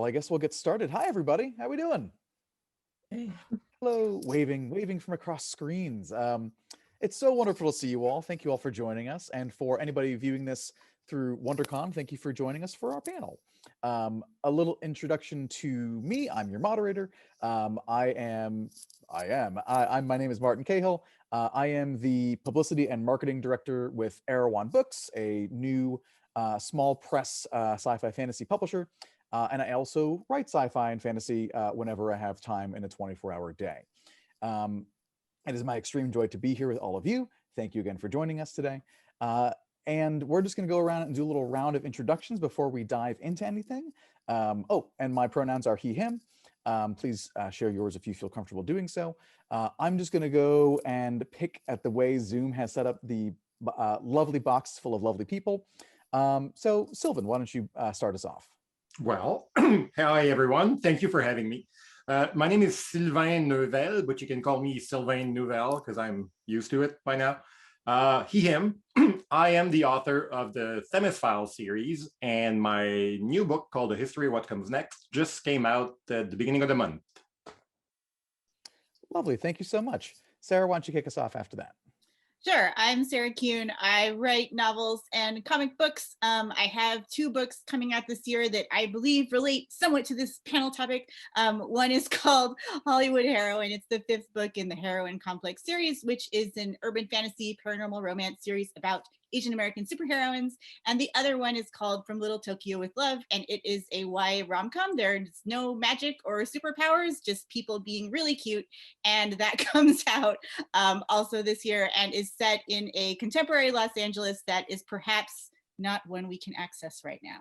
Well, I guess we'll get started. Hi, everybody. How we doing? Hey. Hello, waving from across screens. It's so wonderful to see you all. Thank you all for joining us. And for anybody viewing this through WonderCon, thank you for joining us for our panel. A little introduction to me. I'm your moderator. My name is Martin Cahill. I am the publicity and marketing director with Heroine Books, a new small press sci-fi fantasy publisher. And I also write sci-fi and fantasy whenever I have time in a 24-hour day. It is my extreme joy to be here with all of you. Thank you again for joining us today. And we're just going to go around and do a little round of introductions before we dive into anything. And my pronouns are he, him. Please share yours if you feel comfortable doing so. I'm just going to go and pick at the way Zoom has set up the lovely box full of lovely people. So Sylvain, why don't you start us off? Well, hi everyone. Thank you for having me. My name is Sylvain Neuvel, but you can call me Sylvain Neuvel because I'm used to it by now. He, him. I am the author of the Themis Files series, and my new book called The History of What Comes Next just came out at the beginning of the month. Lovely. Thank you so much. Sarah, why don't you kick us off after that? Sure. I'm Sarah Kuhn. I write novels and comic books. I have 2 books coming out this year that I believe relate somewhat to this panel topic. One is called Hollywood Heroine. It's the 5th book in the Heroine Complex series, which is an urban fantasy paranormal romance series about Asian American superheroines. And the other one is called From Little Tokyo with Love, and it is a YA rom-com. There's no magic or superpowers, just people being really cute. And that comes out also this year and is set in a contemporary Los Angeles that is perhaps not one we can access right now.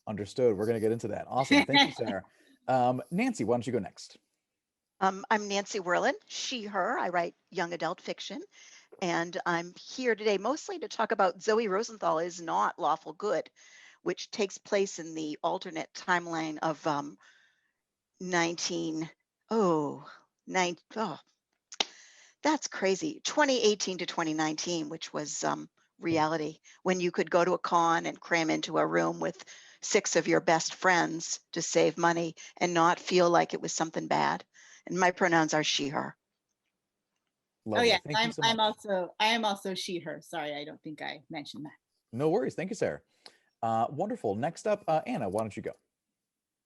Understood. We're going to get into that. Awesome. Thank you, Sarah. Nancy, why don't you go next? I'm Nancy Werlin, she, her. I write young adult fiction. And I'm here today mostly to talk about Zoe Rosenthal is Not Lawful Good, which takes place in the alternate timeline of 2018 to 2019, which was reality, when you could go to a con and cram into a room with 6 of your best friends to save money and not feel like it was something bad. And my pronouns are she, her. Lovely. Oh yeah, Thank you so much. I am also she, her. Sorry, I don't think I mentioned that. No worries. Thank you, Sarah. Wonderful. Next up, Anna, why don't you go?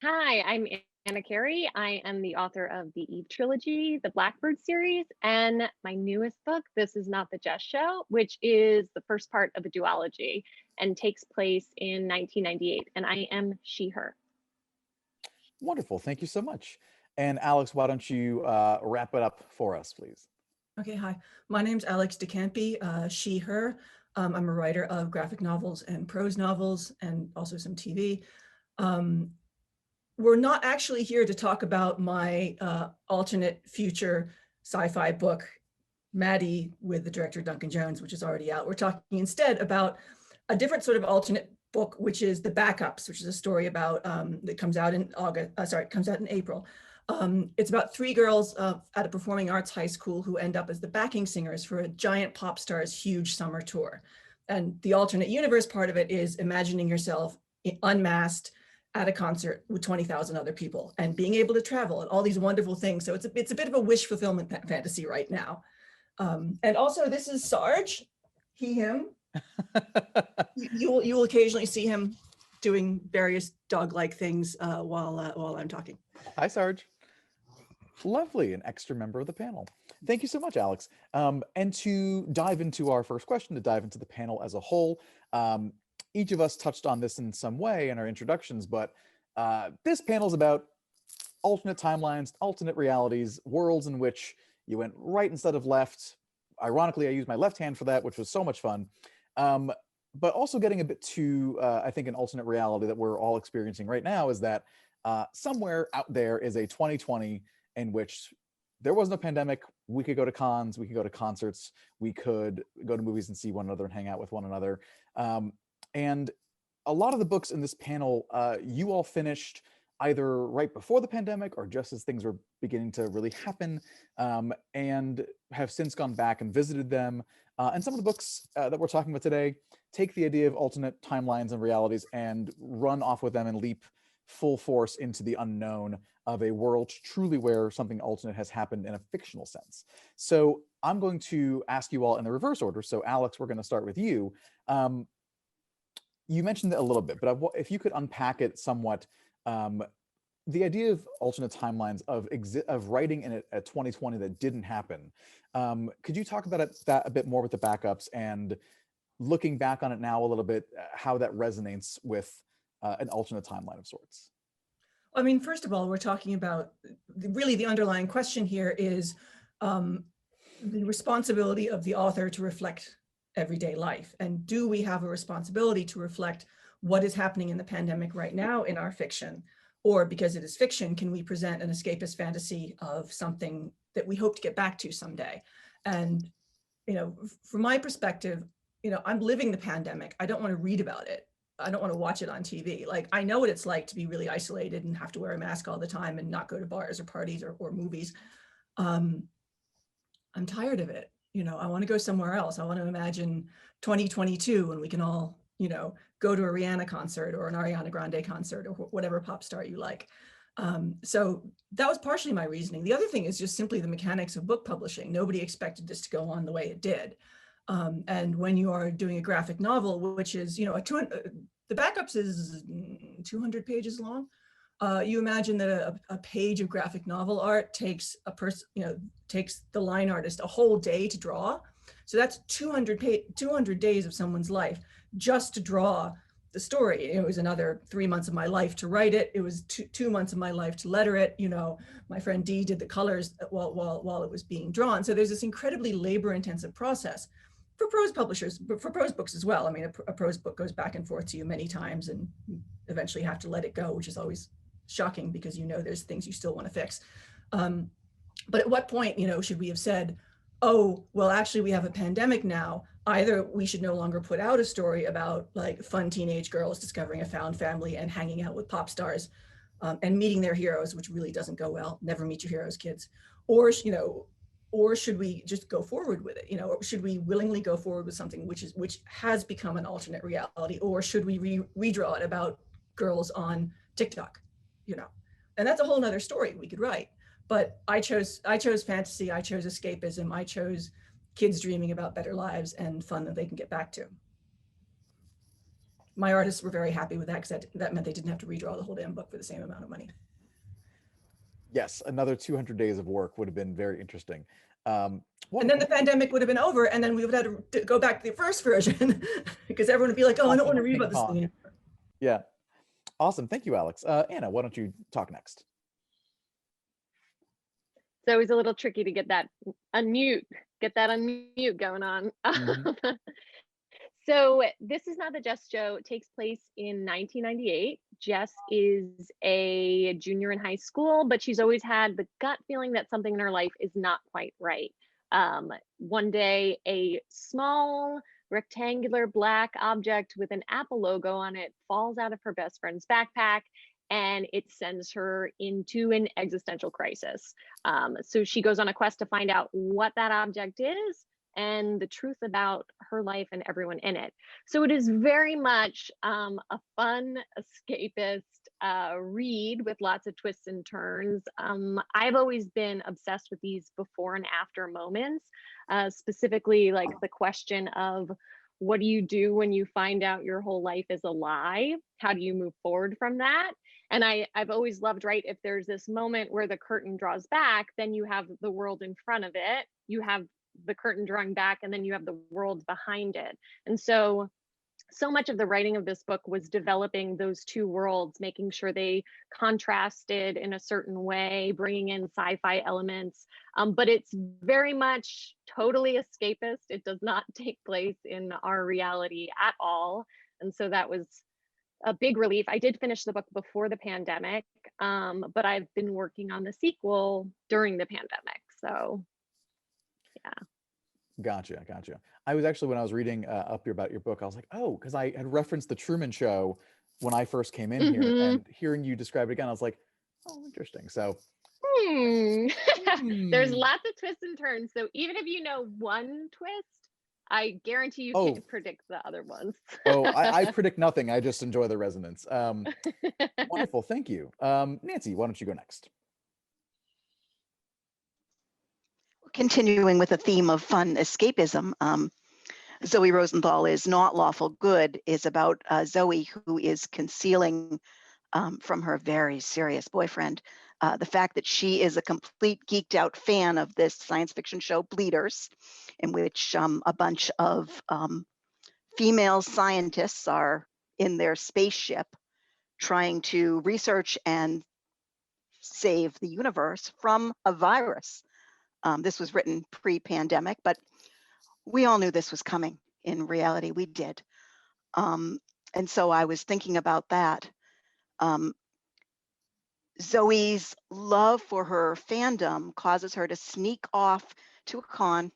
Hi, I'm Anna Carey. I am the author of the Eve trilogy, the Blackbird series, and my newest book, This Is Not the Jess Show, which is the first part of a duology and takes place in 1998. And I am she, her. Wonderful. Thank you so much. And Alex, why don't you wrap it up for us, please? Okay, hi. My name's Alex de Campi, she, her. I'm a writer of graphic novels and prose novels and also some TV. We're not actually here to talk about my alternate future sci-fi book, Maddie, with the director Duncan Jones, which is already out. We're talking instead about a different sort of alternate book, which is The Backups, which is a story about that comes out in April. It's about 3 girls at a performing arts high school who end up as the backing singers for a giant pop star's huge summer tour. And the alternate universe part of it is imagining yourself unmasked at a concert with 20,000 other people and being able to travel and all these wonderful things. So it's a bit of a wish fulfillment fantasy right now. And also this is Sarge, he, him. You will occasionally see him doing various dog-like things while I'm talking. Hi, Sarge. Lovely, an extra member of the panel. Thank you so much, Alex. And to dive into our first question, to dive into the panel as a whole, each of us touched on this in some way in our introductions, but this panel is about alternate timelines, alternate realities, worlds in which you went right instead of left. Ironically, I used my left hand for that, which was so much fun. But also getting a bit to, I think, an alternate reality that we're all experiencing right now is that somewhere out there is a 2020 in which there was no pandemic. We could go to cons, we could go to concerts, we could go to movies and see one another and hang out with one another. And a lot of the books in this panel, you all finished either right before the pandemic or just as things were beginning to really happen, and have since gone back and visited them. And some of the books that we're talking about today take the idea of alternate timelines and realities and run off with them and leap full force into the unknown of a world truly where something alternate has happened in a fictional sense. So I'm going to ask you all in the reverse order. So Alex, we're going to start with you. You mentioned it a little bit, but if you could unpack it somewhat, the idea of alternate timelines of writing in a 2020 that didn't happen. Could you talk about that a bit more with the backups and looking back on it now a little bit, how that resonates with an alternate timeline of sorts? I mean, first of all, we're talking about really the underlying question here is the responsibility of the author to reflect everyday life. And do we have a responsibility to reflect what is happening in the pandemic right now in our fiction? Or because it is fiction, can we present an escapist fantasy of something that we hope to get back to someday? And, you know, from my perspective, you know, I'm living the pandemic. I don't want to read about it. I don't want to watch it on TV. Like, I know what it's like to be really isolated and have to wear a mask all the time and not go to bars or parties or movies. I'm tired of it. You know, I want to go somewhere else. I want to imagine 2022 when we can all, you know, go to a Rihanna concert or an Ariana Grande concert or whatever pop star you like. So that was partially my reasoning. The other thing is just simply the mechanics of book publishing. Nobody expected this to go on the way it did. And when you are doing a graphic novel, which is, you know, the backups is 200 pages long. You imagine that a page of graphic novel art takes a person, you know, takes the line artist a whole day to draw. So that's 200 days of someone's life just to draw the story. It was another 3 months of my life to write it. It was 2 months of my life to letter it. You know, my friend Dee did the colors while it was being drawn. So there's this incredibly labor-intensive process for prose publishers, but for prose books as well. I mean, a prose book goes back and forth to you many times and you eventually have to let it go, which is always shocking because you know there's things you still want to fix. But at what point, you know, should we have said, oh, well, actually we have a pandemic now. Either we should no longer put out a story about like fun teenage girls discovering a found family and hanging out with pop stars and meeting their heroes, which really doesn't go well. Never meet your heroes, kids. Or, you know, or should we just go forward with it? You know, or should we willingly go forward with something which has become an alternate reality? Or should we redraw it about girls on TikTok? You know, and that's a whole nother story we could write. But I chose fantasy, I chose escapism, I chose kids dreaming about better lives and fun that they can get back to. My artists were very happy with that because that meant they didn't have to redraw the whole damn book for the same amount of money. Yes, another 200 days of work would have been very interesting. And then the pandemic would have been over and then we would have had to go back to the first version because everyone would be like, oh, I don't want to read about this thing anymore. Yeah. Awesome. Thank you, Alex. Anna, why don't you talk next? It's always a little tricky to get that unmute going on. Mm-hmm. So This Is Not the Jess Show takes place in 1998. Jess is a junior in high school, but she's always had the gut feeling that something in her life is not quite right. One day, a small rectangular black object with an Apple logo on it falls out of her best friend's backpack, and it sends her into an existential crisis. So she goes on a quest to find out what that object is and the truth about her life and everyone in it. So it is very much a fun, escapist read with lots of twists and turns. I've always been obsessed with these before and after moments, specifically like the question of what do you do when you find out your whole life is a lie? How do you move forward from that? And I've always loved, right, if there's this moment where the curtain draws back, then you have the world in front of it, you have the curtain drawing back, and then you have the world behind it. And so much of the writing of this book was developing those two worlds, making sure they contrasted in a certain way, bringing in sci-fi elements. But it's very much totally escapist. It does not take place in our reality at all. And so that was a big relief. I did finish the book before the pandemic, but I've been working on the sequel during the pandemic. So yeah. Gotcha. I was actually, when I was reading up about your book, I was like, oh, because I had referenced the Truman Show when I first came in here, and hearing you describe it again, I was like, oh, interesting. So there's lots of twists and turns. So even if you know one twist, I guarantee you Oh. can't predict the other ones. Oh, I predict nothing. I just enjoy the resonance. Wonderful. Thank you. Nancy, why don't you go next? Continuing with a theme of fun escapism, Zoe Rosenthal is Not Lawful Good is about Zoe, who is concealing from her very serious boyfriend the fact that she is a complete geeked out fan of this science fiction show, Bleeders, in which a bunch of female scientists are in their spaceship trying to research and save the universe from a virus. This was written pre-pandemic, but we all knew this was coming. In reality, we did. And so I was thinking about that. Zoe's love for her fandom causes her to sneak off to a con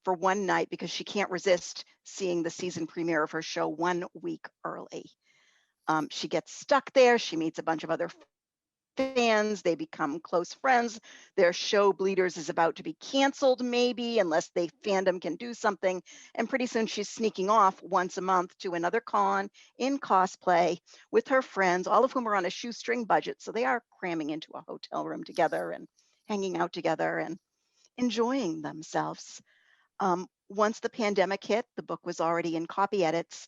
for one night because she can't resist seeing the season premiere of her show 1 week early. She gets stuck there. She meets a bunch of other fans. They become close friends. Their show Bleeders is about to be canceled, maybe, unless the fandom can do something. And pretty soon she's sneaking off once a month to another con in cosplay with her friends, all of whom are on a shoestring budget. So they are cramming into a hotel room together and hanging out together and enjoying themselves. Once the pandemic hit, the book was already in copy edits.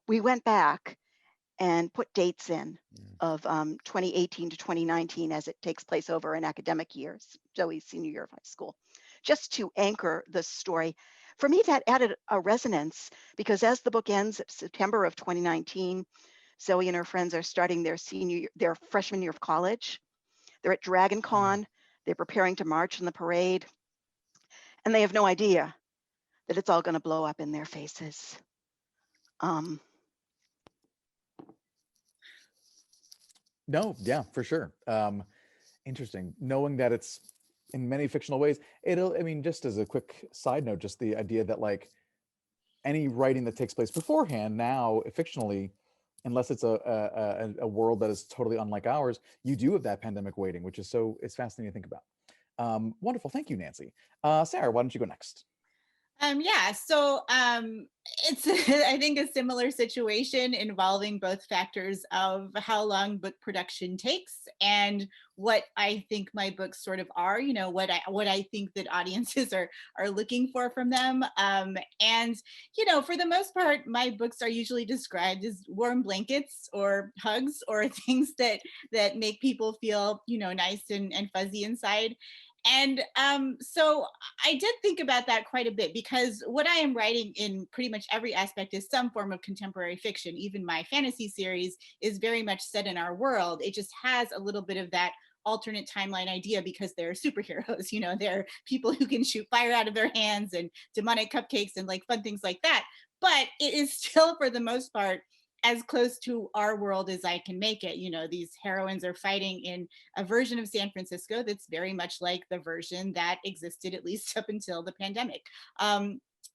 We went back and put dates in of 2018 to 2019 as it takes place over an academic year, Zoe's senior year of high school, just to anchor the story. For me, that added a resonance because as the book ends September of 2019, Zoe and her friends are starting their freshman year of college. They're at Dragon Con. They're preparing to march in the parade. And they have no idea that it's all going to blow up in their faces. No, yeah, for sure. Interesting. Knowing that it's in many fictional ways, I mean, just as a quick side note, just the idea that like any writing that takes place beforehand now, fictionally, unless it's a world that is totally unlike ours, you do have that pandemic waiting, which is it's fascinating to think about. Wonderful. Thank you, Nancy. Sarah, why don't you go next? Yeah, so it's I think a similar situation involving both factors of how long book production takes and what I think my books sort of are, you know, what I think that audiences are looking for from them. And you know, for the most part, my books are usually described as warm blankets or hugs or things that make people feel, you know, nice and fuzzy inside. And so I did think about that quite a bit because what I am writing in pretty much every aspect is some form of contemporary fiction. Even my fantasy series is very much set in our world. It just has a little bit of that alternate timeline idea because they're superheroes, you know, they're people who can shoot fire out of their hands and demonic cupcakes and like fun things like that. But it is still, for the most part, as close to our world as I can make it. You know, these heroines are fighting in a version of San Francisco that's very much like the version that existed at least up until the pandemic.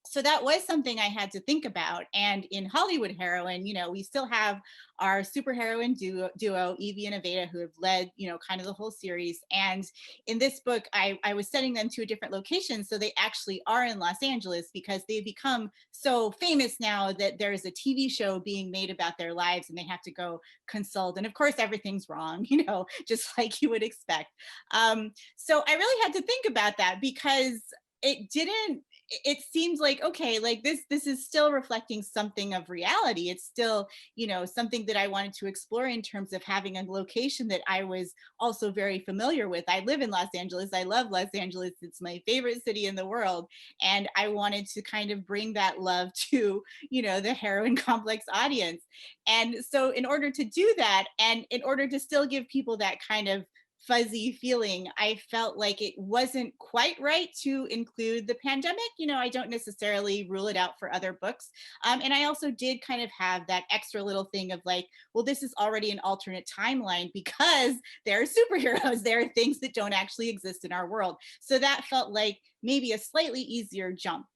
So that was something I had to think about. And in Hollywood Heroine, you know, we still have our superheroine duo, Evie and Aveda, who have led, you know, kind of the whole series. And in this book, I was sending them to a different location. So they actually are in Los Angeles because they've become so famous now that there's a TV show being made about their lives and they have to go consult. And of course, everything's wrong, you know, just like you would expect. So I really had to think about that because it seems like, okay, like this is still reflecting something of reality. It's still, you know, something that I wanted to explore in terms of having a location that I was also very familiar with. I live in Los Angeles. I love Los Angeles. It's my favorite city in the world. And I wanted to kind of bring that love to, you know, the heroine complex audience. And so in order to do that, and in order to still give people that kind of fuzzy feeling, I felt like it wasn't quite right to include the pandemic. You know, I don't necessarily rule it out for other books. And I also did kind of have that extra little thing of like, well, this is already an alternate timeline because there are superheroes. There are things that don't actually exist in our world. So that felt like maybe a slightly easier jump.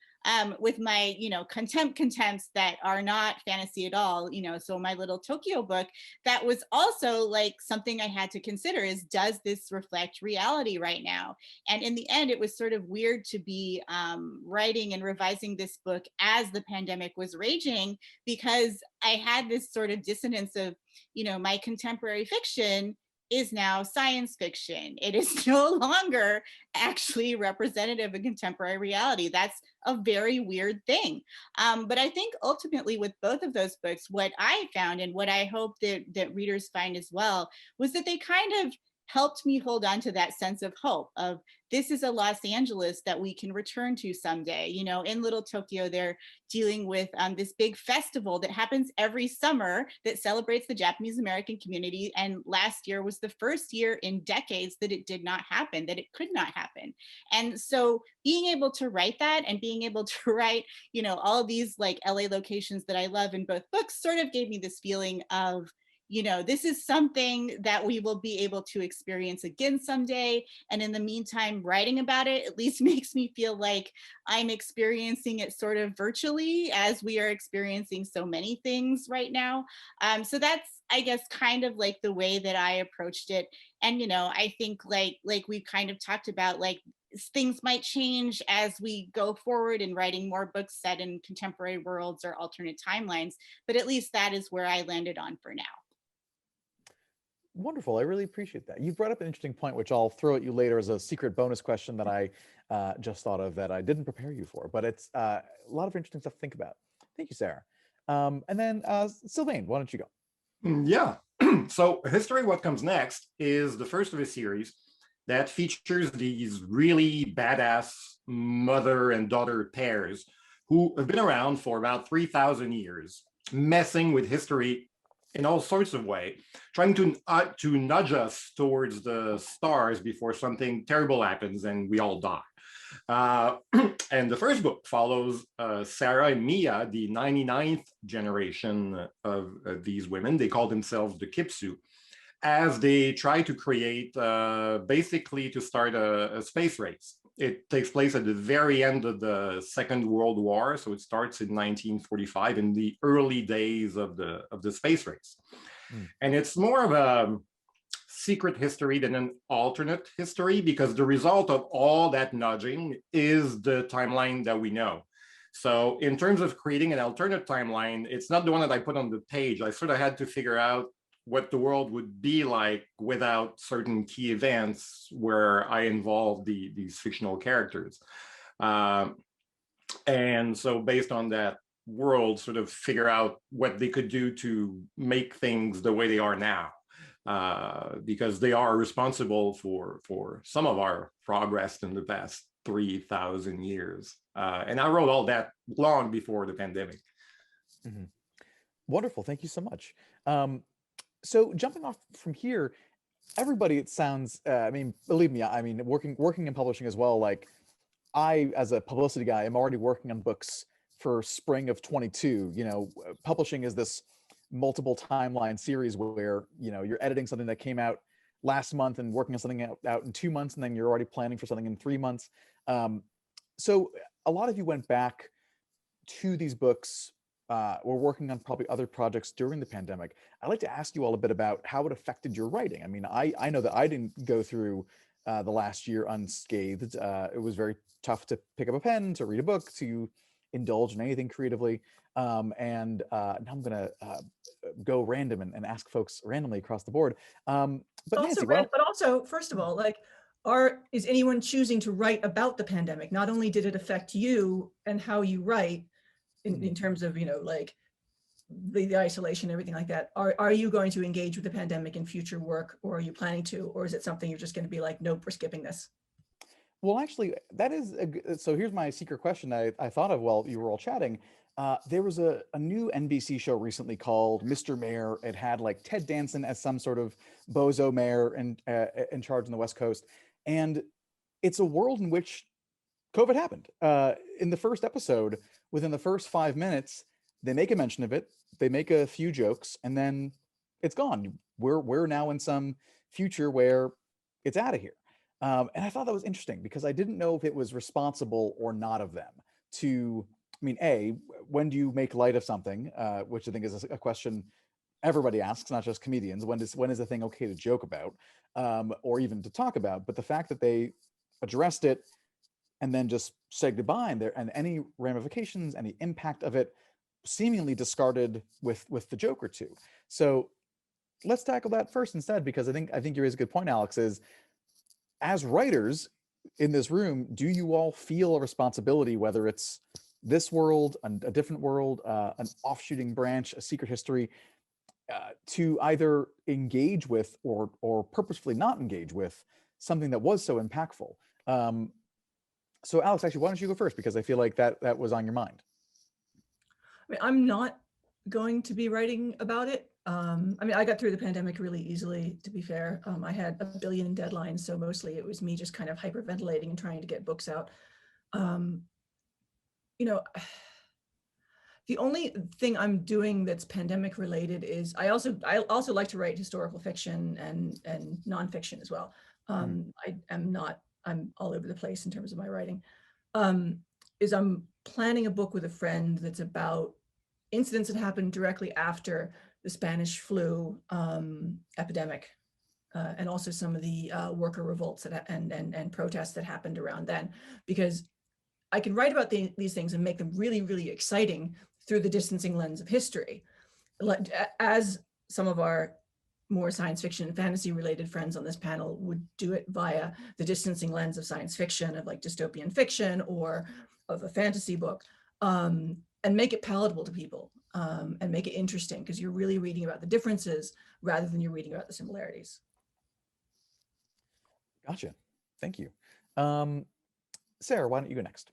with my, contempts that are not fantasy at all, so my little Tokyo book, that was also like something I had to consider is, does this reflect reality right now? And in the end, it was sort of weird to be writing and revising this book as the pandemic was raging, because I had this sort of dissonance of, my contemporary fiction is now science fiction. It is no longer actually representative of contemporary reality. That's a very weird thing. But I think ultimately with both of those books, what I found and what I hope that readers find as well, was that they kind of helped me hold on to that sense of hope of, this is a Los Angeles that we can return to someday. In Little Tokyo, they're dealing with this big festival that happens every summer that celebrates the Japanese American community. And last year was the first year in decades that it did not happen, that it could not happen. And so being able to write that and being able to write, all these like LA locations that I love in both books sort of gave me this feeling of, this is something that we will be able to experience again someday. And in the meantime, writing about it at least makes me feel like I'm experiencing it sort of virtually, as we are experiencing so many things right now. So that's, I guess, kind of like the way that I approached it. And, I think like we've kind of talked about, like, things might change as we go forward in writing more books set in contemporary worlds or alternate timelines, but at least that is where I landed on for now. Wonderful. I really appreciate that. You brought up an interesting point, which I'll throw at you later as a secret bonus question that I just thought of that I didn't prepare you for, but it's a lot of interesting stuff to think about. Thank you, Sarah. And then Sylvain, why don't you go? Yeah. So History What Comes Next is the first of a series that features these really badass mother and daughter pairs who have been around for about 3,000 years, messing with history in all sorts of ways, trying to nudge us towards the stars before something terrible happens and we all die. And the first book follows Sarah and Mia, the 99th generation of these women. They call themselves the Kipsu, as they try to create, basically to start a space race. It takes place at the very end of the Second World War, so it starts in 1945, in the early days of the space race. And it's more of a secret history than an alternate history, because the result of all that nudging is the timeline that we know. So in terms of creating an alternate timeline, it's not the one that I put on the page. I sort of had to figure out what the world would be like without certain key events where I involved these fictional characters. And so based on that world, sort of figure out what they could do to make things the way they are now. Because they are responsible for some of our progress in the past 3,000 years. And I wrote all that long before the pandemic. Mm-hmm. Wonderful, thank you so much. So jumping off from here, everybody, it sounds, I mean, believe me, I mean, working in publishing as well, like I, as a publicity guy, am already working on books for spring of 22. Publishing is this multiple timeline series where, you're editing something that came out last month and working on something out in 2 months, and then you're already planning for something in 3 months. So a lot of you went back to these books, we're working on probably other projects during the pandemic. I'd like to ask you all a bit about how it affected your writing. I mean, I know that I didn't go through the last year unscathed. It was very tough to pick up a pen, to read a book, to indulge in anything creatively. And now I'm going to go random and ask folks randomly across the board. But Nancy, but also, first of all, like, is anyone choosing to write about the pandemic? Not only did it affect you and how you write, in terms of, like the isolation, everything like that, are you going to engage with the pandemic in future work, or are you planning to, or is it something you're just going to be like, nope, we're skipping this? Well, actually, that is, so here's my secret question that I thought of while you were all chatting. There was a new NBC show recently called Mr. Mayor. It had like Ted Danson as some sort of bozo mayor in charge on the West Coast. And it's a world in which COVID happened. In the first episode, within the first 5 minutes, they make a mention of it, they make a few jokes, and then it's gone. We're now in some future where it's out of here. And I thought that was interesting because I didn't know if it was responsible or not of them to, I mean, when do you make light of something, which I think is a question everybody asks, not just comedians. When is a thing okay to joke about, or even to talk about? But the fact that they addressed it and then just said goodbye, and any ramifications, any impact of it, seemingly discarded with the joke or two. So let's tackle that first instead, because I think you raise a good point, Alex. Is, as writers in this room, do you all feel a responsibility, whether it's this world, a different world, an offshooting branch, a secret history, to either engage with or purposefully not engage with something that was so impactful? So Alex, actually, why don't you go first, because I feel like that was on your mind. I mean, I'm not going to be writing about it. I mean, I got through the pandemic really easily, to be fair. I had a billion deadlines, so mostly it was me just kind of hyperventilating and trying to get books out. You know, the only thing I'm doing that's pandemic related is I also like to write historical fiction and nonfiction as well. I'm all over the place in terms of my writing. Is I'm planning a book with a friend that's about incidents that happened directly after the Spanish flu epidemic, and also some of the worker revolts and protests that happened around then, because I can write about these things and make them really, really exciting through the distancing lens of history, as some of our more science fiction and fantasy related friends on this panel would do it via the distancing lens of science fiction, of like dystopian fiction or of a fantasy book, and make it palatable to people, and make it interesting, because you're really reading about the differences rather than you're reading about the similarities. Gotcha. Thank you. Sarah, why don't you go next?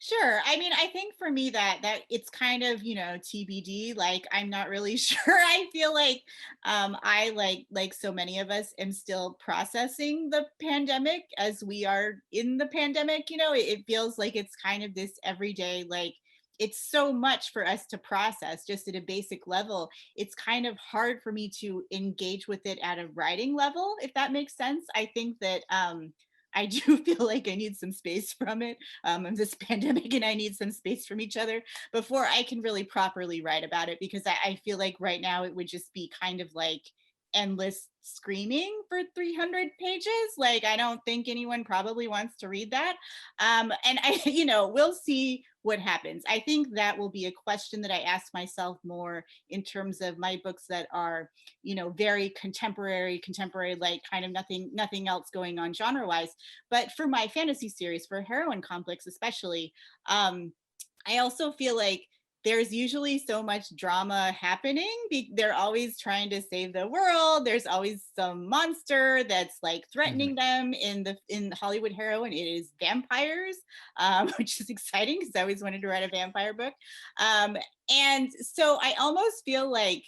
Sure. I mean, I think for me that it's kind of, TBD. Like, I'm not really sure. I feel like I like so many of us am still processing the pandemic as we are in the pandemic. It feels like it's kind of this everyday, like, it's so much for us to process just at a basic level. It's kind of hard for me to engage with it at a writing level, if that makes sense. I think that I do feel like I need some space from it, of this pandemic, and I need some space from each other before I can really properly write about it, because I feel like right now it would just be kind of like endless screaming for 300 pages. Like, I don't think anyone probably wants to read that. And we'll see what happens. I think that will be a question that I ask myself more in terms of my books that are, very contemporary, like kind of nothing else going on genre wise. But for my fantasy series, for Heroine Complex especially, I also feel like there's usually so much drama happening. They're always trying to save the world. There's always some monster that's like threatening them. In Hollywood Heroine, it is vampires, which is exciting because I always wanted to write a vampire book. And so I almost feel like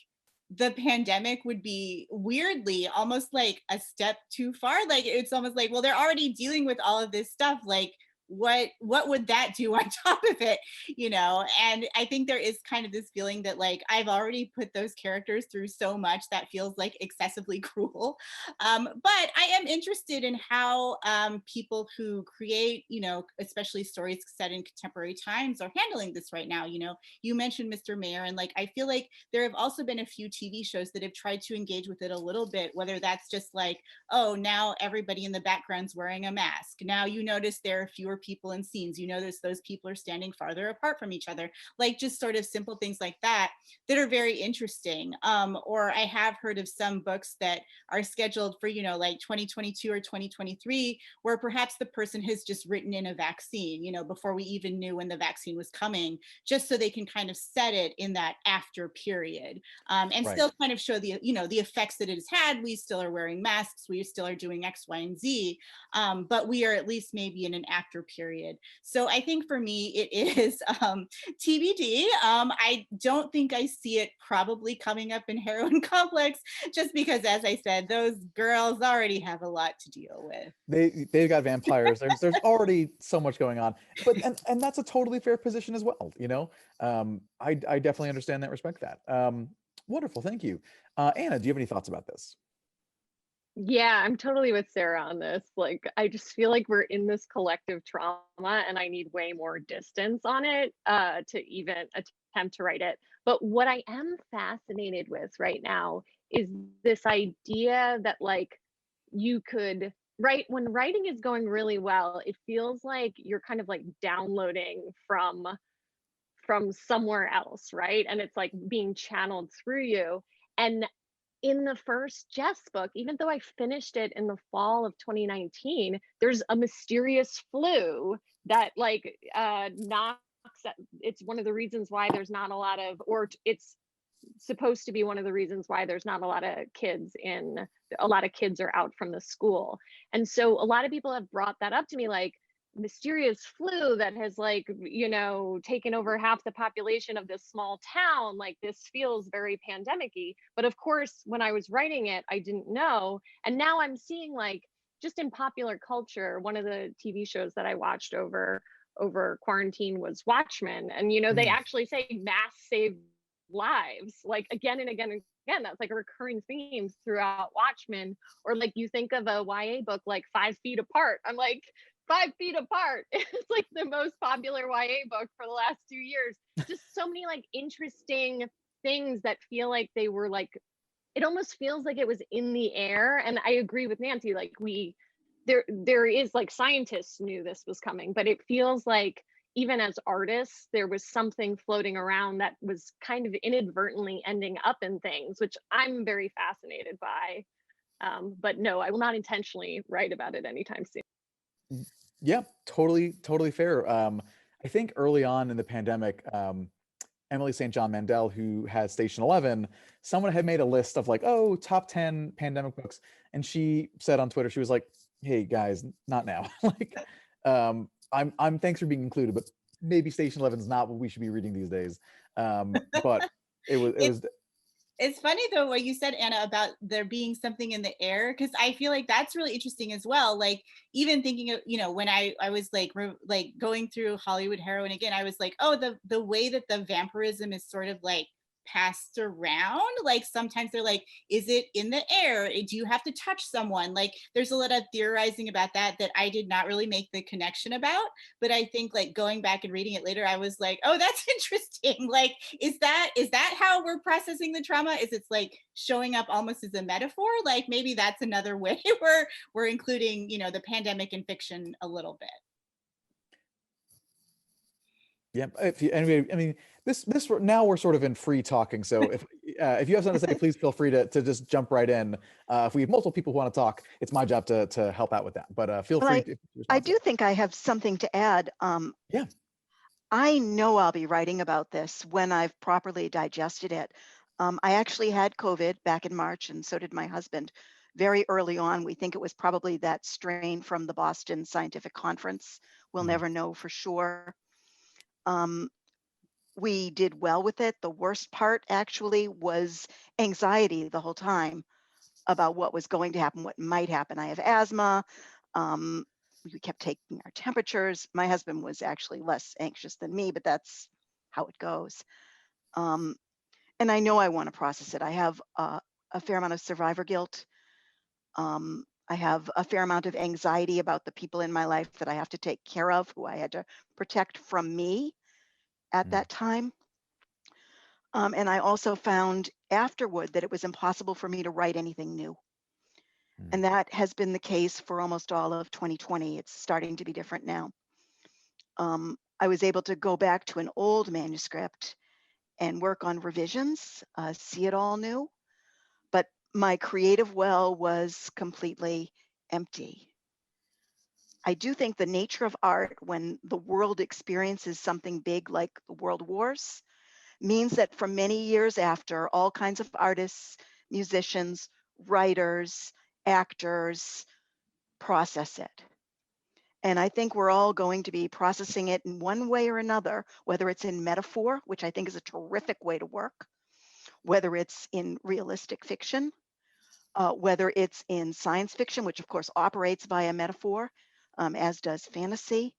the pandemic would be weirdly almost like a step too far. Like, it's almost like, well, they're already dealing with all of this stuff. Like, what would that do on top of it? And I think there is kind of this feeling that, like, I've already put those characters through so much that feels like excessively cruel. But I am interested in how people who create, especially stories set in contemporary times, are handling this right now. You mentioned Mr. Mayor, and like, I feel like there have also been a few TV shows that have tried to engage with it a little bit, whether that's just like, oh, now everybody in the background's wearing a mask. Now you notice there are fewer people in scenes. Those people are standing farther apart from each other. Like, just sort of simple things like that are very interesting. Or I have heard of some books that are scheduled for, like 2022 or 2023, where perhaps the person has just written in a vaccine, before we even knew when the vaccine was coming, just so they can kind of set it in that after period, and right. Still kind of show the effects that it has had. We still are wearing masks. We still are doing X, Y, and Z, but we are at least maybe in an after period. So I think for me, it is TBD. I don't think I see it probably coming up in Heroine Complex, just because, as I said, those girls already have a lot to deal with. They've got vampires. There's already so much going on, but and that's a totally fair position as well. I definitely understand that, respect that. Wonderful, thank you. Anna, do you have any thoughts about this? Yeah, I'm totally with Sarah on this. Like, I just feel like we're in this collective trauma and I need way more distance on it to even attempt to write it. But what I am fascinated with right now is this idea that like you could write when writing is going really well, it feels like you're kind of like downloading from somewhere else, right? And it's like being channeled through you. And in the first Jess book, even though I finished it in the fall of 2019, there's a mysterious flu that like knocks it's one of the reasons why there's not a lot of, or it's supposed to be one of the reasons why there's not a lot of kids are out from the school. And so a lot of people have brought that up to me, like, mysterious flu that has like taken over half the population of this small town, like this feels very pandemic-y. But of course when I was writing it I didn't know, and now I'm seeing like just in popular culture, one of the TV shows that I watched over quarantine was Watchmen, and they actually say masks save lives, like again and again and again. That's like a recurring theme throughout Watchmen. Or like you think of a YA book like 5 Feet Apart, I'm like, 5 Feet Apart. It's like the most popular YA book for the last 2 years. Just so many like interesting things that feel like they were like, it almost feels like it was in the air. And I agree with Nancy, like there is like scientists knew this was coming, but it feels like even as artists, there was something floating around that was kind of inadvertently ending up in things, which I'm very fascinated by. But no, I will not intentionally write about it anytime soon. Yeah, totally fair. I think early on in the pandemic, Emily St. John Mandel, who has Station 11, someone had made a list of like, oh, top 10 pandemic books. And she said on Twitter, she was like, hey guys, not now. Like, I'm thanks for being included, but maybe Station 11 is not what we should be reading these days. But it was It's funny though what you said, Anna, about there being something in the air, because I feel like that's really interesting as well. Like even thinking of, when I was like going through Hollywood Heroine again, I was like, oh, the way that the vampirism is sort of like passed around, like sometimes they're like, is it in the air, do you have to touch someone? Like there's a lot of theorizing about that I did not really make the connection about. But I think like going back and reading it later, I was like, oh, that's interesting. Like is that how we're processing the trauma? Is it's like showing up almost as a metaphor? Like maybe that's another way we're including the pandemic in fiction a little bit. Yeah, anyway, I mean, this now we're sort of in free talking. So if you have something to say, please feel free to just jump right in. If we have multiple people who want to talk, it's my job to help out with that. But feel free. I do think I have something to add. Yeah. I know I'll be writing about this when I've properly digested it. I actually had COVID back in March, and so did my husband. Very early on, we think it was probably that strain from the Boston Scientific Conference. We'll never know for sure. We did well with it. The worst part actually was anxiety the whole time about what was going to happen, what might happen. I have asthma. We kept taking our temperatures. My husband was actually less anxious than me, but that's how it goes. And I know I want to process it. I have a fair amount of survivor guilt. I have a fair amount of anxiety about the people in my life that I have to take care of, who I had to protect from me at that time. And I also found afterward that it was impossible for me to write anything new. And that has been the case for almost all of 2020. It's starting to be different now. I was able to go back to an old manuscript and work on revisions, see it all new. But my creative well was completely empty. I do think the nature of art, when the world experiences something big like the world wars, means that for many years after, all kinds of artists, musicians, writers, actors process it. And I think we're all going to be processing it in one way or another, whether it's in metaphor, which I think is a terrific way to work, whether it's in realistic fiction, whether it's in science fiction, which of course operates via metaphor, as does fantasy.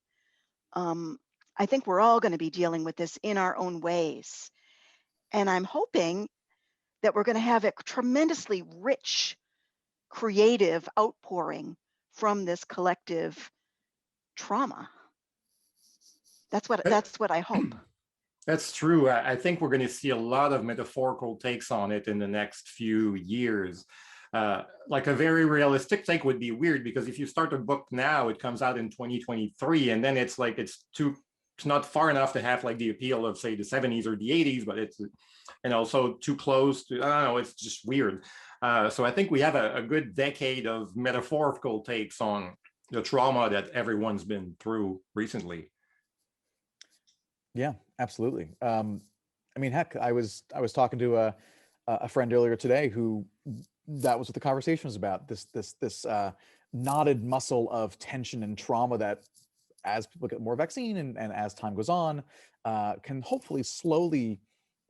I think we're all going to be dealing with this in our own ways. And I'm hoping that we're going to have a tremendously rich creative outpouring from this collective trauma. That's what I hope. That's true. I think we're going to see a lot of metaphorical takes on it in the next few years. Like a very realistic take would be weird, because if you start a book now, it comes out in 2023, and then it's like it's not far enough to have like the appeal of, say, the 70s or the 80s, but it's, and also too close to, I don't know, it's just weird. So I think we have a good decade of metaphorical takes on the trauma that everyone's been through recently. Yeah, absolutely. I mean, heck, I was talking to a friend earlier today who, that was what the conversation was about. This knotted muscle of tension and trauma that, as people get more vaccine and as time goes on, can hopefully slowly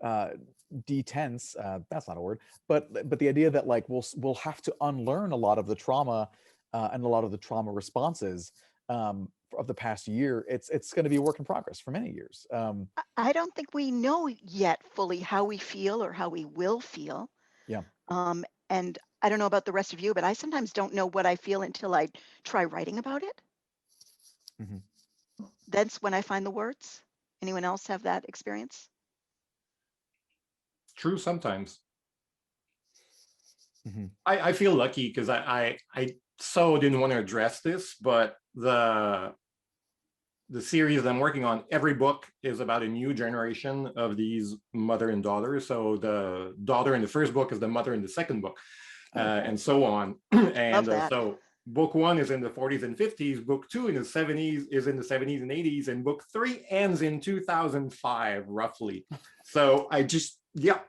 detense. That's not a word, but the idea that like we'll have to unlearn a lot of the trauma and a lot of the trauma responses of the past year. It's going to be a work in progress for many years. I don't think we know yet fully how we feel or how we will feel. Yeah. And I don't know about the rest of you, but I sometimes don't know what I feel until I try writing about it. Mm-hmm. That's when I find the words. Anyone else have that experience? True, sometimes. Mm-hmm. I feel lucky because I so didn't want to address this, but the series I'm working on, every book is about a new generation of these mother and daughter. So the daughter in the first book is the mother in the second book, and so on. And so book 1 is in the 40s and 50s, book 2 in the 70s is in the 70s and 80s, and book 3 ends in 2005, roughly. So I just, yeah.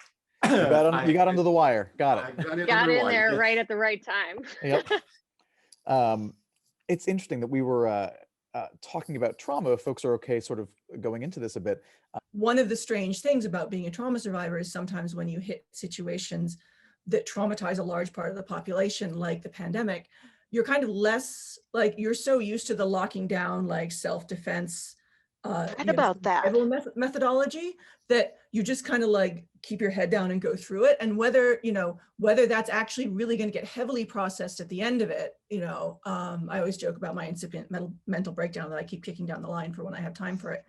You got under the wire. Got it. Got in there right at the right time. Yep. It's interesting that we were talking about trauma. If folks are okay sort of going into this a bit. One of the strange things about being a trauma survivor is sometimes when you hit situations that traumatize a large part of the population, like the pandemic, you're kind of less, like, you're so used to the locking down, like self-defense methodology that you just kind of like keep your head down and go through it. And whether that's actually really going to get heavily processed at the end of it, I always joke about my incipient mental breakdown that I keep kicking down the line for when I have time for it.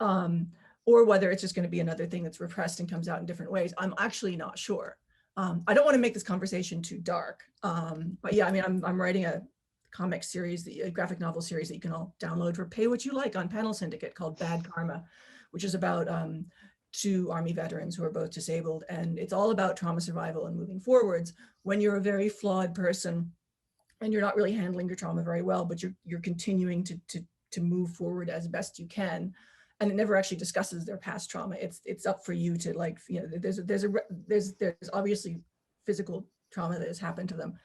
Or whether it's just going to be another thing that's repressed and comes out in different ways. I'm actually not sure. I don't want to make this conversation too dark. But yeah, I mean, I'm writing a comic series, a graphic novel series that you can all download for pay what you like on Panel Syndicate, called Bad Karma, which is about 2 Army veterans who are both disabled. And it's all about trauma survival and moving forwards when you're a very flawed person and you're not really handling your trauma very well, but you're continuing to move forward as best you can. And it never actually discusses their past trauma. It's up for you to, like, there's obviously physical trauma that has happened to them.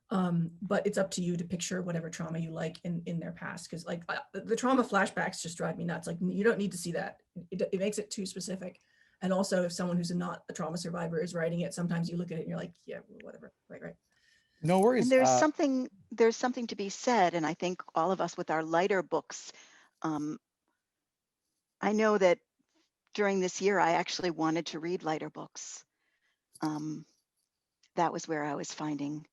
But it's up to you to picture whatever trauma you like in their past. Because like the trauma flashbacks just drive me nuts. Like, you don't need to see that. It makes it too specific. And also, if someone who's not a trauma survivor is writing it, sometimes you look at it and you're like, yeah, whatever, right. No worries. And there's something to be said. And I think all of us with our lighter books, I know that during this year, I actually wanted to read lighter books. That was where I was finding.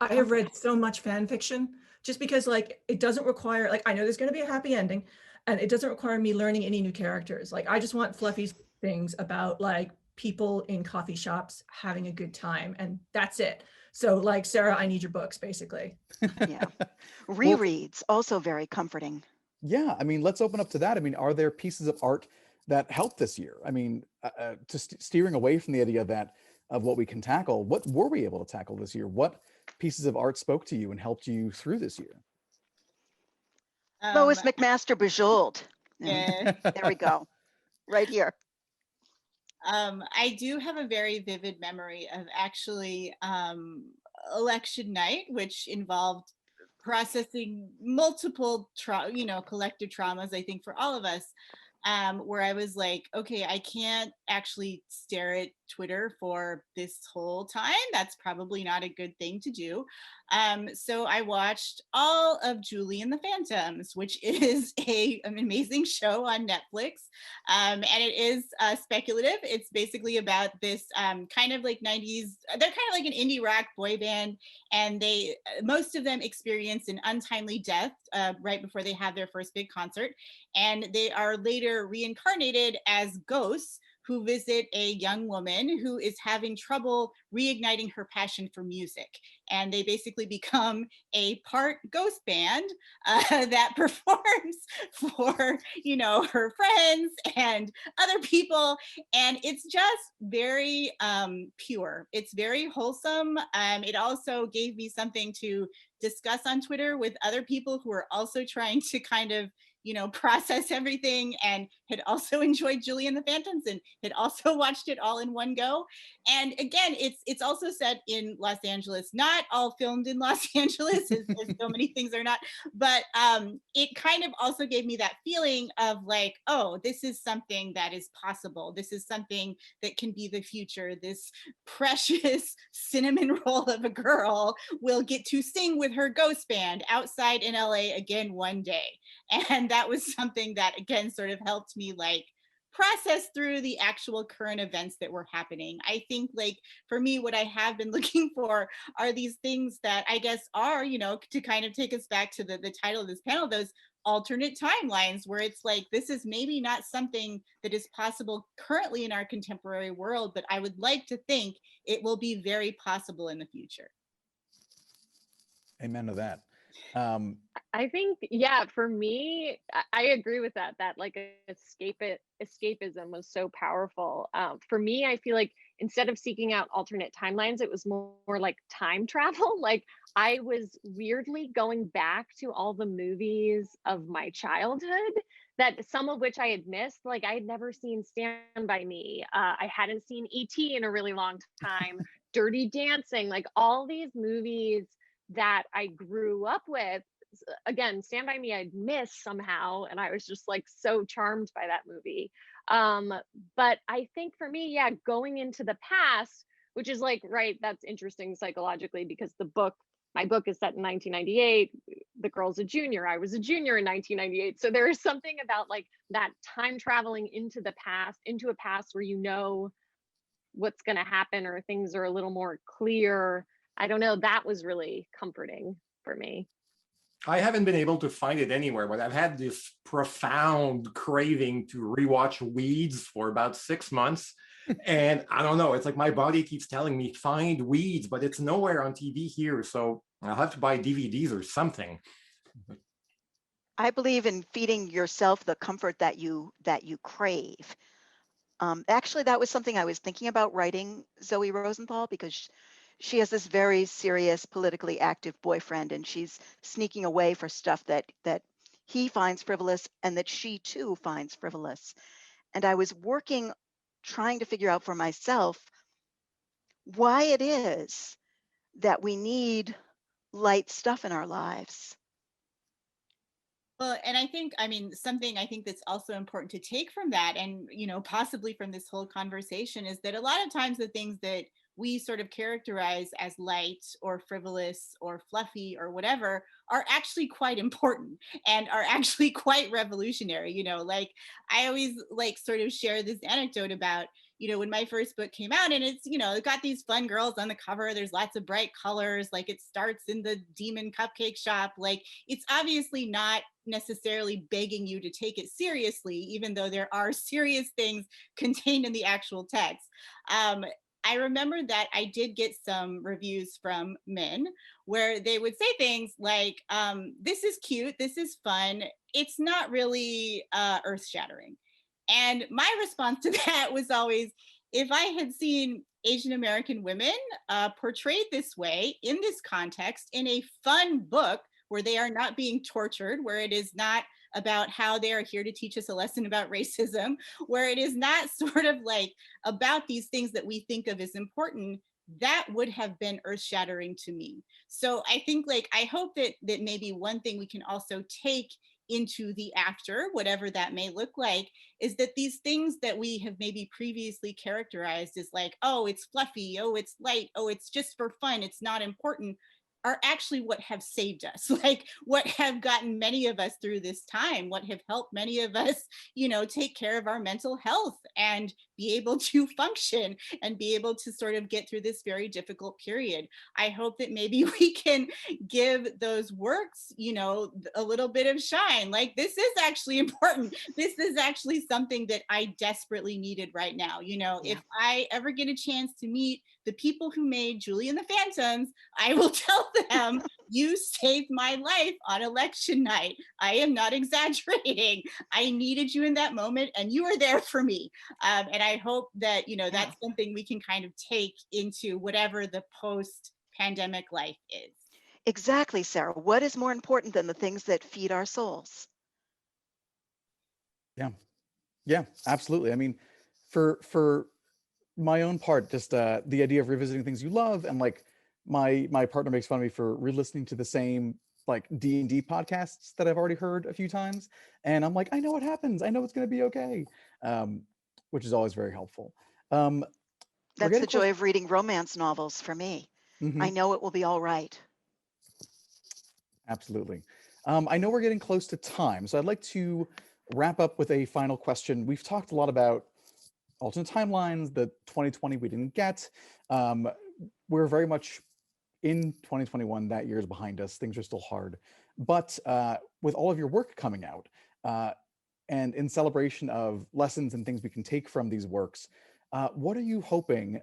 I have read so much fan fiction just because, like, it doesn't require, like, I know there's going to be a happy ending and it doesn't require me learning any new characters. Like, I just want fluffy things about like people in coffee shops having a good time, and that's it. So like, Sarah, I need your books, basically. Yeah. Rereads, also very comforting. Yeah, I mean, let's open up to that. I mean, are there pieces of art that helped this year? I mean, steering away from the idea of what we can tackle, what were we able to tackle this year? What pieces of art spoke to you and helped you through this year? Lois McMaster Bujold. Yeah. There we go. Right here. I do have a very vivid memory of actually election night, which involved processing multiple collective traumas, I think, for all of us, where I was like, okay, I can't actually stare at Twitter for this whole time. That's probably not a good thing to do. So I watched all of Julie and the Phantoms, which is an amazing show on Netflix. And it is speculative. It's basically about this kind of like 90s, they're kind of like an indie rock boy band, and most of them experience an untimely death right before they have their first big concert. And they are later reincarnated as ghosts who visit a young woman who is having trouble reigniting her passion for music. And they basically become a part ghost band that performs for, her friends and other people. And it's just very pure. It's very wholesome. It also gave me something to discuss on Twitter with other people who are also trying to kind of process everything, and had also enjoyed Julie and the Phantoms and had also watched it all in one go. And again, it's also set in Los Angeles, not all filmed in Los Angeles, as so many things are not, but it kind of also gave me that feeling of like, oh, this is something that is possible. This is something that can be the future. This precious cinnamon roll of a girl will get to sing with her ghost band outside in LA again one day. And that was something that, again, sort of helped me like process through the actual current events that were happening. I think like for me, what I have been looking for are these things that I guess are, to kind of take us back to the title of this panel, those alternate timelines where it's like, this is maybe not something that is possible currently in our contemporary world, but I would like to think it will be very possible in the future. Amen to that. I think, yeah, for me, I agree with that like escapism was so powerful. For me, I feel like instead of seeking out alternate timelines, it was more like time travel. Like I was weirdly going back to all the movies of my childhood, that some of which I had missed. Like I had never seen Stand By Me. I hadn't seen E.T. in a really long time. Dirty Dancing, like all these movies that I grew up with. Again, Stand By Me I'd missed somehow, and I was just like so charmed by that movie. But I think for me, yeah, going into the past, which is like, right, that's interesting psychologically, because my book is set in 1998. The girl's a junior. I was a junior in 1998. So there is something about like that time traveling into the past, into a past where you know what's going to happen or things are a little more clear. I don't know, that was really comforting for me. I haven't been able to find it anywhere, but I've had this profound craving to rewatch Weeds for about 6 months. And I don't know, it's like my body keeps telling me, find Weeds, but it's nowhere on TV here. So I'll have to buy DVDs or something. I believe in feeding yourself the comfort that you crave. Actually, that was something I was thinking about writing Zoe Rosenthal, because she has this very serious, politically active boyfriend, and she's sneaking away for stuff that he finds frivolous and that she too finds frivolous. And I was trying to figure out for myself why it is that we need light stuff in our lives. Well, and I think, something I think that's also important to take from that, and, possibly from this whole conversation, is that a lot of times the things that we sort of characterize as light or frivolous or fluffy or whatever are actually quite important and are actually quite revolutionary. Like I always like sort of share this anecdote about, when my first book came out, and it's, it got these fun girls on the cover. There's lots of bright colors. Like it starts in the demon cupcake shop. Like it's obviously not necessarily begging you to take it seriously, even though there are serious things contained in the actual text. I remember that I did get some reviews from men where they would say things like, this is cute, this is fun, it's not really earth-shattering. And my response to that was always, if I had seen Asian American women portrayed this way, in this context, in a fun book where they are not being tortured, where it is not about how they are here to teach us a lesson about racism, where it is not sort of like about these things that we think of as important, that would have been earth-shattering to me. So I think like, I hope that maybe one thing we can also take into the after, whatever that may look like, is that these things that we have maybe previously characterized as like, oh, it's fluffy, oh, it's light, oh, it's just for fun, it's not important, are actually what have saved us, like what have gotten many of us through this time, what have helped many of us, take care of our mental health and be able to function and be able to sort of get through this very difficult period. I hope that maybe we can give those works, a little bit of shine. Like, this is actually important. This is actually something that I desperately needed right now. If I ever get a chance to meet the people who made Julie and the Phantoms, I will tell them, you saved my life on election night. I am not exaggerating. I needed you in that moment and you were there for me. And I hope that, that's something we can kind of take into whatever the post-pandemic life is. Exactly, Sarah. What is more important than the things that feed our souls? Yeah, absolutely. I mean, for my own part, just the idea of revisiting things you love, and like my partner makes fun of me for re-listening to the same like D&D podcasts that I've already heard a few times, and I'm like, I know what happens, I know it's going to be okay, which is always very helpful. That's the joy of reading romance novels for me. Mm-hmm. I know it will be all right. Absolutely. I know we're getting close to time, so I'd like to wrap up with a final question. We've talked a lot about alternate timelines, the 2020 we didn't get. We're very much in 2021. That year is behind us. Things are still hard. But with all of your work coming out, and in celebration of lessons and things we can take from these works, what are you hoping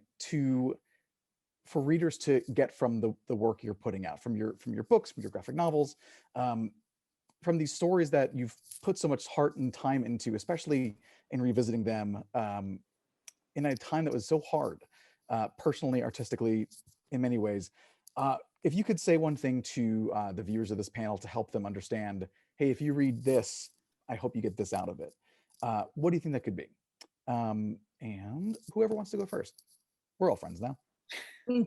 for readers to get from the work you're putting out, from your books, from your graphic novels, from these stories that you've put so much heart and time into, especially in revisiting them in a time that was so hard, personally, artistically, in many ways. If you could say one thing to the viewers of this panel to help them understand, hey, if you read this, I hope you get this out of it. What do you think that could be? And whoever wants to go first. We're all friends now.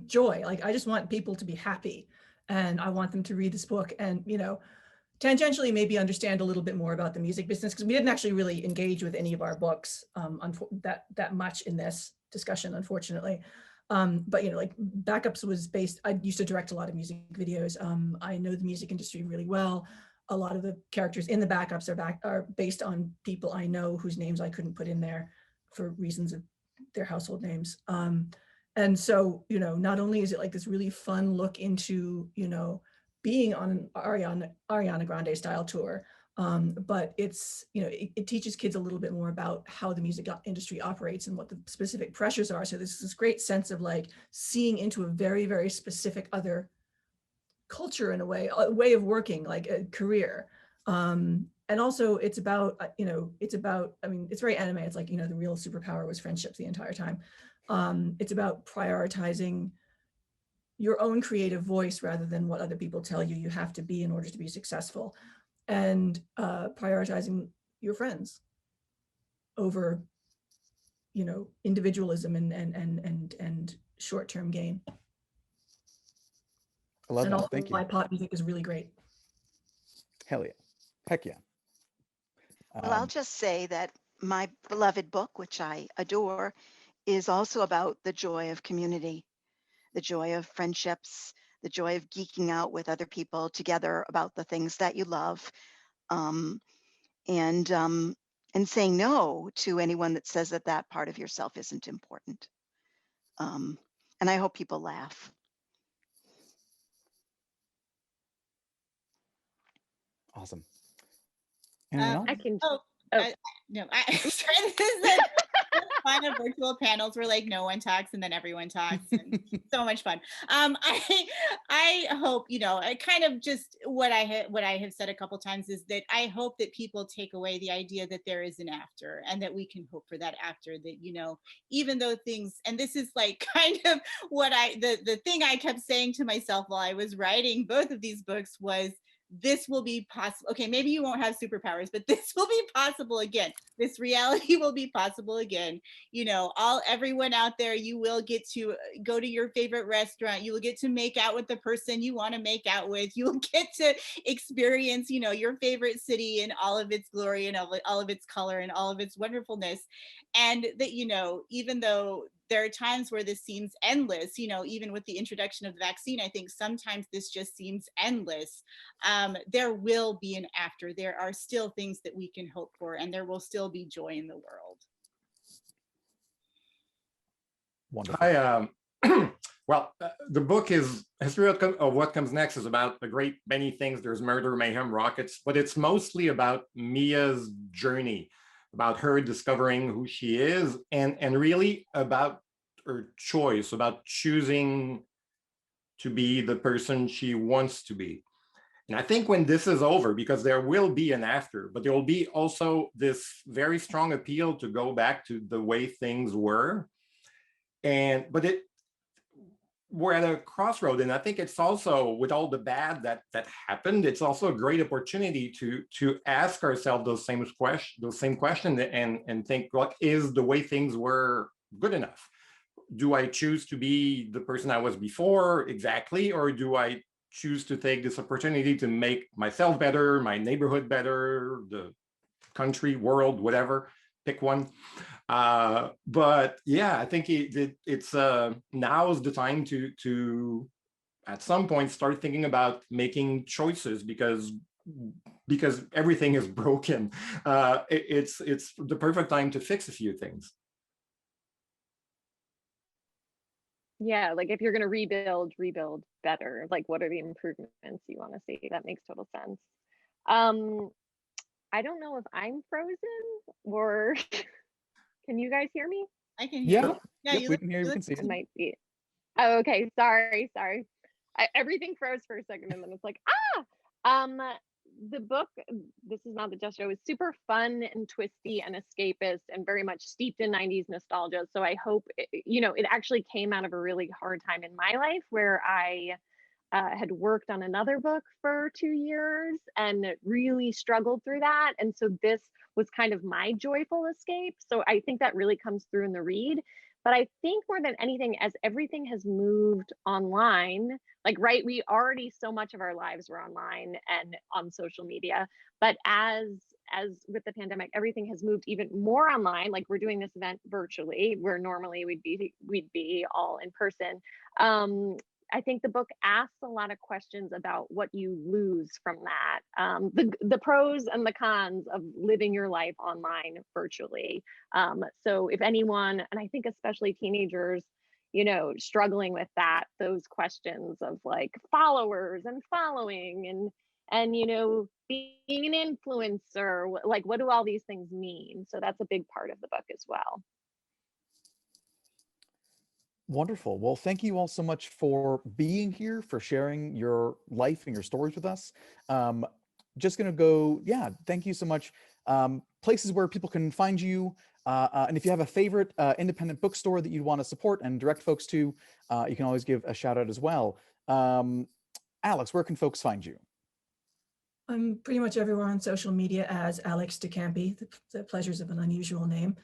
Joy. Like, I just want people to be happy, and I want them to read this book and, tangentially maybe understand a little bit more about the music business, because we didn't actually really engage with any of our books that much in this discussion, unfortunately. But like Backups was based, I used to direct a lot of music videos. I know the music industry really well. A lot of the characters in the Backups are based on people I know whose names I couldn't put in there for reasons of their household names. And so, not only is it like this really fun look into, being on an Ariana Grande style tour, but it's, it teaches kids a little bit more about how the music industry operates and what the specific pressures are. So there's this great sense of like seeing into a very, very specific other culture, in a way of working, like a career. And also it's about, I mean, it's very anime. It's like, the real superpower was friendships the entire time. It's about prioritizing your own creative voice rather than what other people tell you have to be in order to be successful, and prioritizing your friends over, individualism and short-term gain. I love and that. also Thank you. why pop music is really great. Hell yeah. Heck yeah. Well, I'll just say that my beloved book, which I adore, is also about the joy of community, the joy of friendships, the joy of geeking out with other people together about the things that you love, and saying no to anyone that says that part of yourself isn't important. And I hope people laugh. Awesome. Anyone else? I can. Sorry, this is fun of virtual panels where like no one talks and then everyone talks, and so much fun. I hope, I kind of just what I have said a couple times is that I hope that people take away the idea that there is an after, and that we can hope for that after, that even though things, and this is like kind of what the thing I kept saying to myself while I was writing both of these books was, this will be possible. Okay, maybe you won't have superpowers, but this will be possible again. This reality will be possible again. You know, everyone out there, you will get to go to your favorite restaurant. You will get to make out with the person you want to make out with. You will get to experience, you know, your favorite city in all of its glory and all of its color and all of its wonderfulness. And that, you know, even though there are times where this seems endless, you know, even with the introduction of the vaccine, I think sometimes this just seems endless. There will be an after. There are still things that we can hope for, and there will still be joy in the world. Wonderful. Well, the book is History of What Comes Next is about a great many things. There's murder, mayhem, rockets, but it's mostly about Mia's journey, about her discovering who she is, and really about her choice, about choosing to be the person she wants to be. And I think when this is over, because there will be an after, but there will be also this very strong appeal to go back to the way things were. But we're at a crossroad, and I think it's also, with all the bad that happened, it's also a great opportunity to ask ourselves those same questions and think, what is the way things were good enough? Do I choose to be the person I was before exactly, or do I choose to take this opportunity to make myself better, my neighborhood better, the country, world, whatever, pick one. But yeah, I think it's now's the time to at some point start thinking about making choices, because everything is broken. It's the perfect time to fix a few things. Yeah, like if you're going to rebuild better. Like, what are the improvements you want to see? That makes total sense. I don't know if I'm frozen, or can you guys hear me? I can hear you. Yeah, yep, we can hear you, we can see It you. might be. Oh, okay. Sorry. Everything froze for a second, and then it's like, the book, This Is Not the Just Show, is super fun and twisty and escapist and very much steeped in 90s nostalgia. So I hope, it actually came out of a really hard time in my life where I had worked on another book for 2 years and really struggled through that. And so this was kind of my joyful escape. So I think that really comes through in the read. But I think more than anything, as everything has moved online, like, right, we already, so much of our lives were online and on social media. But as with the pandemic, everything has moved even more online. Like, we're doing this event virtually, where normally we'd be all in person. I think the book asks a lot of questions about what you lose from that, the pros and the cons of living your life online virtually. So if anyone, and I think especially teenagers, struggling with those questions of like followers and following and being an influencer, like, what do all these things mean? So that's a big part of the book as well. Wonderful. Well, thank you all so much for being here, for sharing your life and your stories with us. Just gonna go, yeah, thank you so much. Places where people can find you, and if you have a favorite independent bookstore that you'd want to support and direct folks to, you can always give a shout out as well. Alex, where can folks find you? I'm pretty much everywhere on social media as Alex de Campi, the pleasures of an unusual name.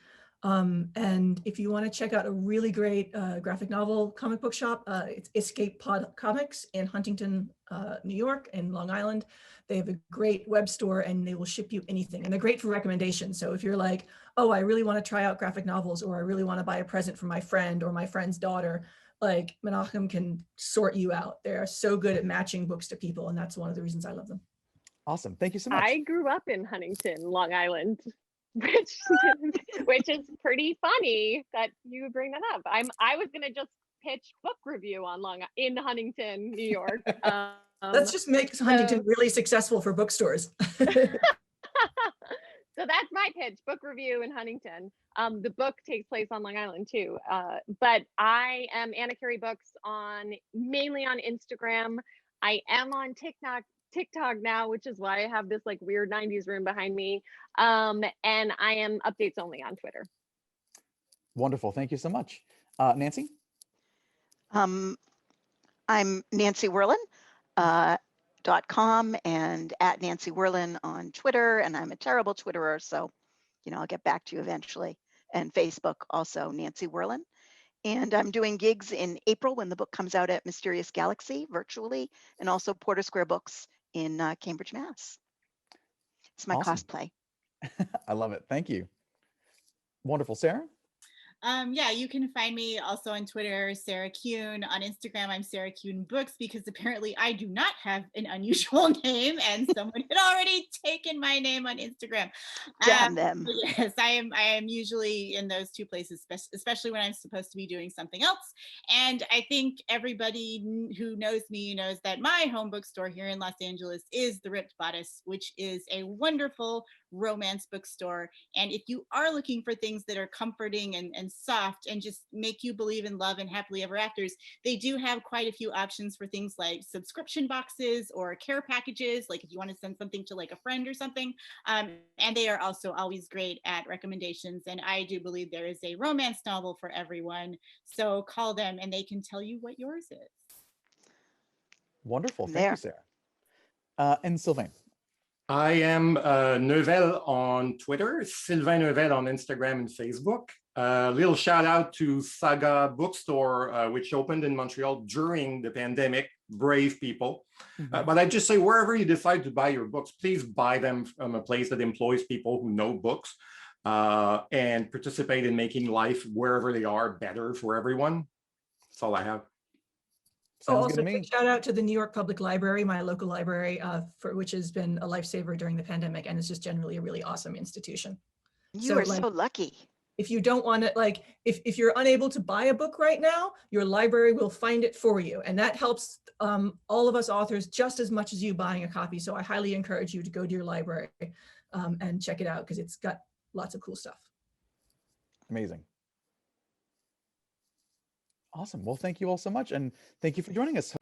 And if you want to check out a really great graphic novel comic book shop, it's Escape Pod Comics in Huntington, New York, and Long Island. They have a great web store and they will ship you anything. And they're great for recommendations. So if you're like, oh, I really want to try out graphic novels, or I really want to buy a present for my friend or my friend's daughter, like, Menachem can sort you out. They're so good at matching books to people. And that's one of the reasons I love them. Awesome. Thank you so much. I grew up in Huntington, Long Island, which is pretty funny that you bring that up. I was gonna just pitch book review on in Huntington, New York. Let's just make Huntington really successful for bookstores. So that's my pitch: book review in Huntington. The book takes place on Long Island too, but I am Anna Carey Books mainly on Instagram. I am on TikTok now, which is why I have this like weird 90s room behind me. And I am updates only on Twitter. Wonderful. Thank you so much. Nancy? I'm Nancy Werlin. nancywerlin.com and at Nancy Werlin on Twitter. And I'm a terrible Twitterer, so, I'll get back to you eventually. And Facebook also, Nancy Werlin. And I'm doing gigs in April when the book comes out at Mysterious Galaxy virtually, and also Porter Square Books in Cambridge, Mass. It's my Awesome. cosplay. I love it. Thank you. Wonderful. Sarah? Yeah, you can find me also on Twitter, Sarah Kuhn. On Instagram, I'm Sarah Kuhn Books, because apparently I do not have an unusual name, and someone had already taken my name on Instagram. Damn them. Yes, I am usually in those two places, especially when I'm supposed to be doing something else. And I think everybody who knows me knows that my home bookstore here in Los Angeles is The Ripped Bodice, which is a wonderful romance bookstore. And if you are looking for things that are comforting and soft and just make you believe in love and happily ever afters, they do have quite a few options for things like subscription boxes or care packages, like if you want to send something to like a friend or something. And they are also always great at recommendations. And I do believe there is a romance novel for everyone. So call them and they can tell you what yours is. Wonderful. Thank you, Sarah. And Sylvain? I am Neuvel on Twitter, Sylvain Neuvel on Instagram and Facebook. Little shout out to Saga Bookstore, which opened in Montreal during the pandemic. Brave people. But I just say, wherever you decide to buy your books, please buy them from a place that employs people who know books and participate in making life wherever they are better for everyone. That's all I have. Sounds Also, good to me. quick shout out to the New York Public Library, my local library, which has been a lifesaver during the pandemic, and is just generally a really awesome institution. You are so lucky. If you don't want to, like, if you're unable to buy a book right now, your library will find it for you. And that helps all of us authors just as much as you buying a copy. So I highly encourage you to go to your library and check it out, because it's got lots of cool stuff. Amazing. Awesome. Well, thank you all so much. And thank you for joining us.